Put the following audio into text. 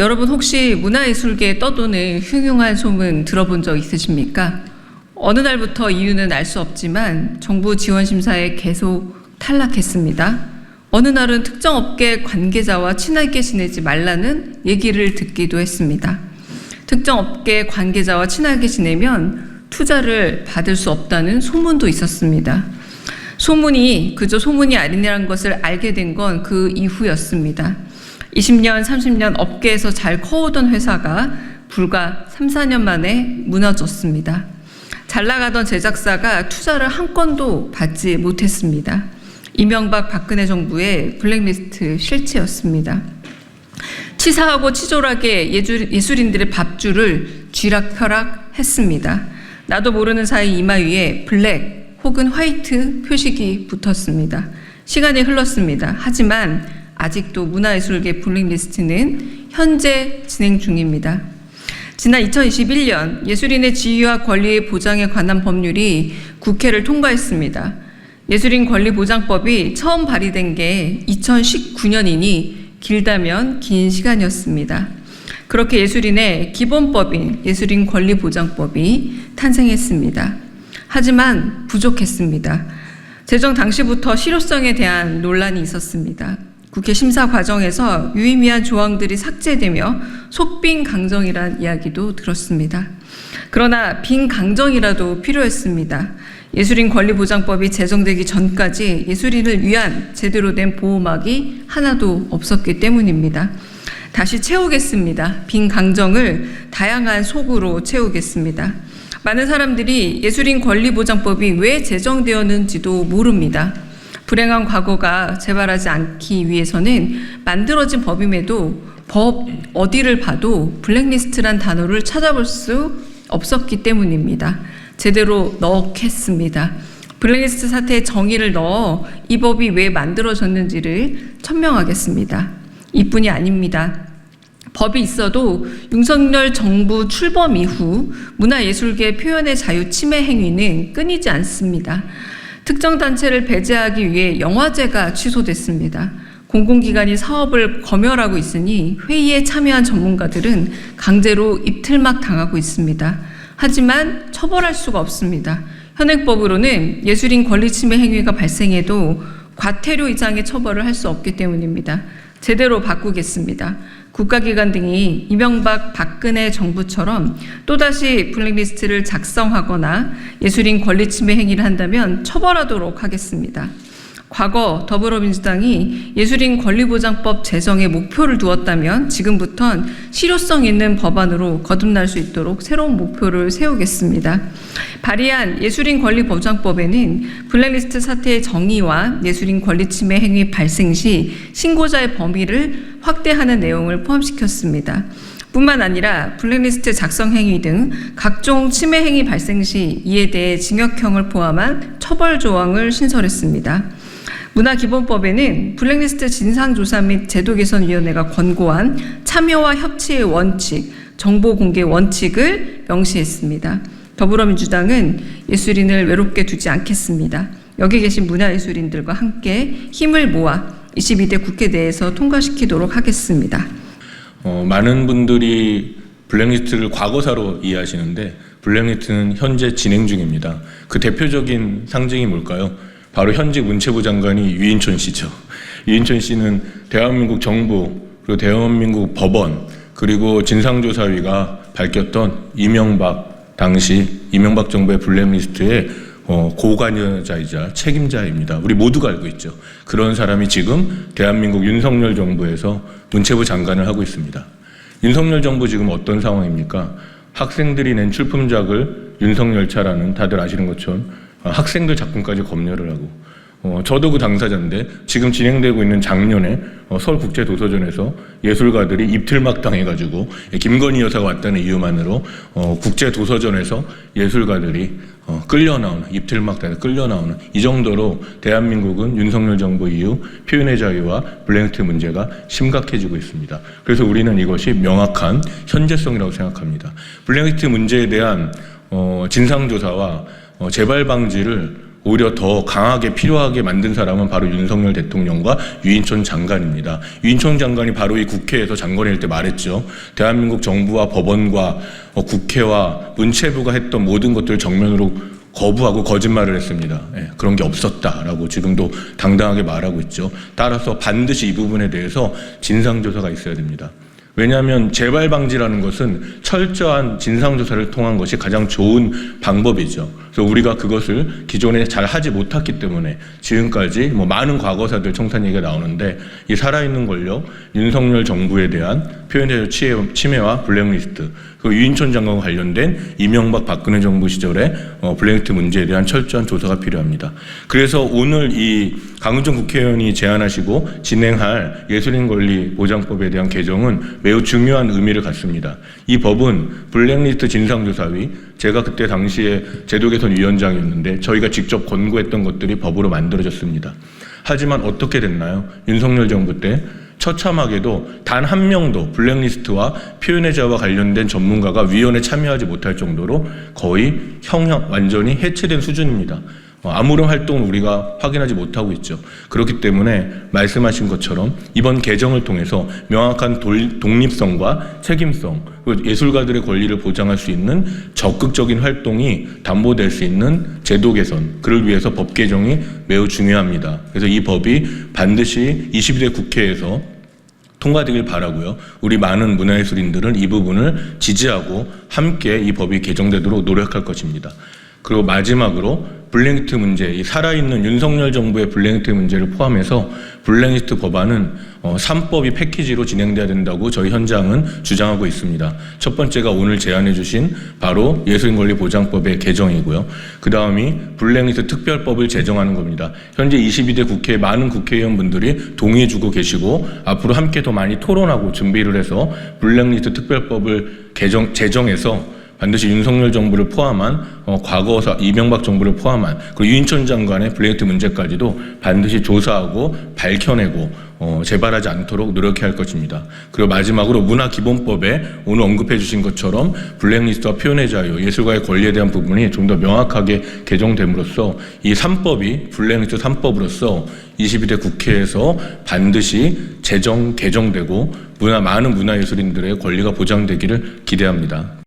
여러분 혹시 문화예술계에 떠도는 흉흉한 소문 들어본 적 있으십니까? 어느 날부터 이유는 알 수 없지만 정부 지원 심사에 계속 탈락했습니다. 어느 날은 특정 업계 관계자와 친하게 지내지 말라는 얘기를 듣기도 했습니다. 특정 업계 관계자와 친하게 지내면 투자를 받을 수 없다는 소문도 있었습니다. 소문이 그저 소문이 아니라는 것을 알게 된 건 그 이후였습니다. 20년, 30년 업계에서 잘 커오던 회사가 불과 3, 4년 만에 무너졌습니다. 잘 나가던 제작사가 투자를 한 건도 받지 못했습니다. 이명박 박근혜 정부의 블랙리스트 실체였습니다. 치사하고 치졸하게 예술인들의 밥줄을 쥐락펴락했습니다. 나도 모르는 사이 이마 위에 블랙 혹은 화이트 표식이 붙었습니다. 시간이 흘렀습니다. 하지만 아직도 문화예술계 블랙리스트는 현재 진행 중입니다. 지난 2021년 예술인의 지위와 권리 보장에 관한 법률이 국회를 통과했습니다. 예술인 권리보장법이 처음 발의된 게 2019년이니 길다면 긴 시간이었습니다. 그렇게 예술인의 기본법인 예술인 권리보장법이 탄생했습니다. 하지만 부족했습니다. 제정 당시부터 실효성에 대한 논란이 있었습니다. 국회 심사 과정에서 유의미한 조항들이 삭제되며 속빈 강정이란 이야기도 들었습니다. 그러나 빈 강정이라도 필요했습니다. 예술인 권리보장법이 제정되기 전까지 예술인을 위한 제대로 된 보호막이 하나도 없었기 때문입니다. 다시 채우겠습니다. 빈 강정을 다양한 속으로 채우겠습니다. 많은 사람들이 예술인 권리보장법이 왜 제정되었는지도 모릅니다. 불행한 과거가 재발하지 않기 위해서는 만들어진 법임에도 법 어디를 봐도 블랙리스트란 단어를 찾아볼 수 없었기 때문입니다. 제대로 넣겠습니다. 블랙리스트 사태에 정의를 넣어 이 법이 왜 만들어졌는지를 천명하겠습니다. 이뿐이 아닙니다. 법이 있어도 윤석열 정부 출범 이후 문화예술계 표현의 자유 침해 행위는 끊이지 않습니다. 특정 단체를 배제하기 위해 영화제가 취소됐습니다. 공공기관이 사업을 검열하고 있으니 회의에 참여한 전문가들은 강제로 입틀막 당하고 있습니다. 하지만 처벌할 수가 없습니다. 현행법으로는 예술인 권리 침해 행위가 발생해도 과태료 이상의 처벌을 할 수 없기 때문입니다. 제대로 바꾸겠습니다. 국가기관 등이 이명박 박근혜 정부처럼 또다시 블랙리스트를 작성하거나 예술인 권리 침해 행위를 한다면 처벌하도록 하겠습니다. 과거 더불어민주당이 예술인 권리보장법 제정에 목표를 두었다면 지금부턴 실효성 있는 법안으로 거듭날 수 있도록 새로운 목표를 세우겠습니다. 발의한 예술인 권리보장법에는 블랙리스트 사태의 정의와 예술인 권리 침해 행위 발생 시 신고자의 범위를 확대하는 내용을 포함시켰습니다. 뿐만 아니라 블랙리스트 작성 행위 등 각종 침해 행위 발생 시 이에 대해 징역형을 포함한 처벌 조항을 신설했습니다. 문화기본법에는 블랙리스트 진상조사 및 제도개선위원회가 권고한 참여와 협치의 원칙, 정보공개 원칙을 명시했습니다. 더불어민주당은 예술인을 외롭게 두지 않겠습니다. 여기 계신 문화예술인들과 함께 힘을 모아 22대 국회 내에서 통과시키도록 하겠습니다. 많은 분들이 블랙리스트를 과거사로 이해하시는데 블랙리스트는 현재 진행 중입니다. 그 대표적인 상징이 뭘까요? 바로 현직 문체부 장관이 유인촌 씨죠. 유인촌 씨는 대한민국 정부, 그리고 대한민국 법원, 그리고 진상조사위가 밝혔던 당시 이명박 정부의 블랙리스트의 고관여자이자 책임자입니다. 우리 모두가 알고 있죠. 그런 사람이 지금 대한민국 윤석열 정부에서 문체부 장관을 하고 있습니다. 윤석열 정부 지금 어떤 상황입니까? 학생들이 낸 출품작을 윤석열차라는 다들 아시는 것처럼 학생들 작품까지 검열을 하고 저도 그 당사자인데 지금 진행되고 있는 작년에 서울국제도서전에서 예술가들이 입틀막 당해가지고 김건희 여사가 왔다는 이유만으로 국제도서전에서 예술가들이 입틀막 당해 끌려나오는 이 정도로 대한민국은 윤석열 정부 이후 표현의 자유와 블랙리스트 문제가 심각해지고 있습니다. 그래서 우리는 이것이 명확한 현재성이라고 생각합니다. 블랙리스트 문제에 대한 진상조사와 재발 방지를 오히려 더 강하게 필요하게 만든 사람은 바로 윤석열 대통령과 유인촌 장관입니다. 유인촌 장관이 바로 이 국회에서 장관일 때 말했죠. 대한민국 정부와 법원과 국회와 문체부가 했던 모든 것들을 정면으로 거부하고 거짓말을 했습니다. 그런 게 없었다라고 지금도 당당하게 말하고 있죠. 따라서 반드시 이 부분에 대해서 진상조사가 있어야 됩니다. 왜냐하면 재발 방지라는 것은 철저한 진상조사를 통한 것이 가장 좋은 방법이죠. 그래서 우리가 그것을 기존에 잘 하지 못했기 때문에 지금까지 많은 과거사들 청산 얘기가 나오는데 이 살아있는 권력, 윤석열 정부에 대한 표현의 침해와 블랙리스트, 그 유인촌 장관과 관련된 이명박 박근혜 정부 시절의 블랙리스트 문제에 대한 철저한 조사가 필요합니다. 그래서 오늘 이 강훈정 국회의원이 제안하시고 진행할 예술인 권리 보장법에 대한 개정은 매우 중요한 의미를 갖습니다. 이 법은 블랙리스트 진상조사위, 제가 그때 당시에 제도개선위원장이었는데 저희가 직접 권고했던 것들이 법으로 만들어졌습니다. 하지만 어떻게 됐나요? 윤석열 정부 때 처참하게도 단 한 명도 블랙리스트와 표현의 자유와 관련된 전문가가 위원회에 참여하지 못할 정도로 거의 완전히 해체된 수준입니다. 아무런 활동을 우리가 확인하지 못하고 있죠. 그렇기 때문에 말씀하신 것처럼 이번 개정을 통해서 명확한 독립성과 책임성, 예술가들의 권리를 보장할 수 있는 적극적인 활동이 담보될 수 있는 제도 개선, 그를 위해서 법 개정이 매우 중요합니다. 그래서 이 법이 반드시 22대 국회에서 통과되길 바라고요. 우리 많은 문화예술인들은 이 부분을 지지하고 함께 이 법이 개정되도록 노력할 것입니다. 그리고 마지막으로 블랙리스트 문제, 이 살아있는 윤석열 정부의 블랙리스트 문제를 포함해서 블랙리스트 법안은 3법이 패키지로 진행돼야 된다고 저희 현장은 주장하고 있습니다. 첫 번째가 오늘 제안해 주신 바로 예술인권리보장법의 개정이고요. 그 다음이 블랙리스트 특별법을 제정하는 겁니다. 현재 22대 국회 많은 국회의원분들이 동의해 주고 계시고 앞으로 함께 더 많이 토론하고 준비를 해서 블랙리스트 특별법을 제정해서 반드시 윤석열 정부를 포함한 과거사 이명박 정부를 포함한 그리고 유인촌 장관의 블랙리스트 문제까지도 반드시 조사하고 밝혀내고 재발하지 않도록 노력해야 할 것입니다. 그리고 마지막으로 문화기본법에 오늘 언급해 주신 것처럼 블랙리스트와 표현의 자유, 예술가의 권리에 대한 부분이 좀 더 명확하게 개정됨으로써 이 3법이 블랙리스트 3법으로서 22대 국회에서 반드시 개정되고 많은 문화예술인들의 권리가 보장되기를 기대합니다.